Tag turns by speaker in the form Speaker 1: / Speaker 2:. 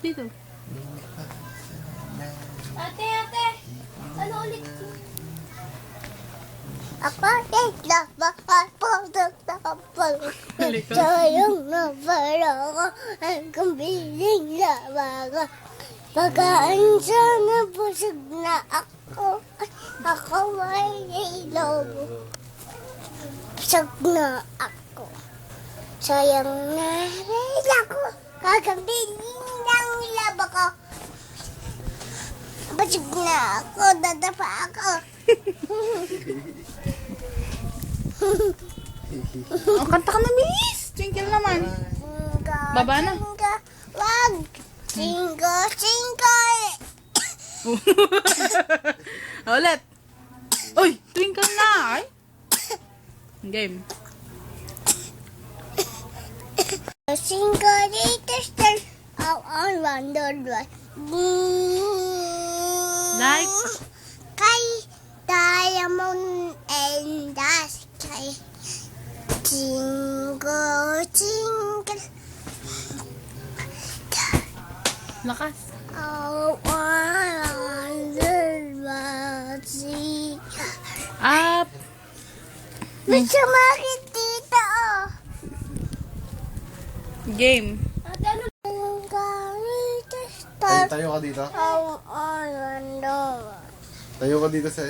Speaker 1: Dito.
Speaker 2: Ate, ano ulit? Ako din na makapagod na kapag sayang na para ko ang kumbiling na mga pagkaan sana busog na ako. Ako ay ilaw. Busog na ako. Sayang na rin ako. Kagabiling ng laba ko. Busog na ako. Dadapa ako.
Speaker 1: Oh, kanta ka na, miss. Twinkle naman. Baba na.
Speaker 2: Wag. Singo.
Speaker 1: Ulit. Uy, twinkle na. Ay. Game.
Speaker 2: Singo dito star. On wonder why.
Speaker 1: Like.
Speaker 2: Kay diamond and the sky. Jingle.
Speaker 1: Lakas.
Speaker 2: Oh, wonder what
Speaker 1: Up.
Speaker 2: Gusto makit dito, oh.
Speaker 1: Game.
Speaker 2: Ate, ano?
Speaker 3: Ay, tayo ka dito.
Speaker 2: Oh, wonder.
Speaker 3: Tayo ka dito sa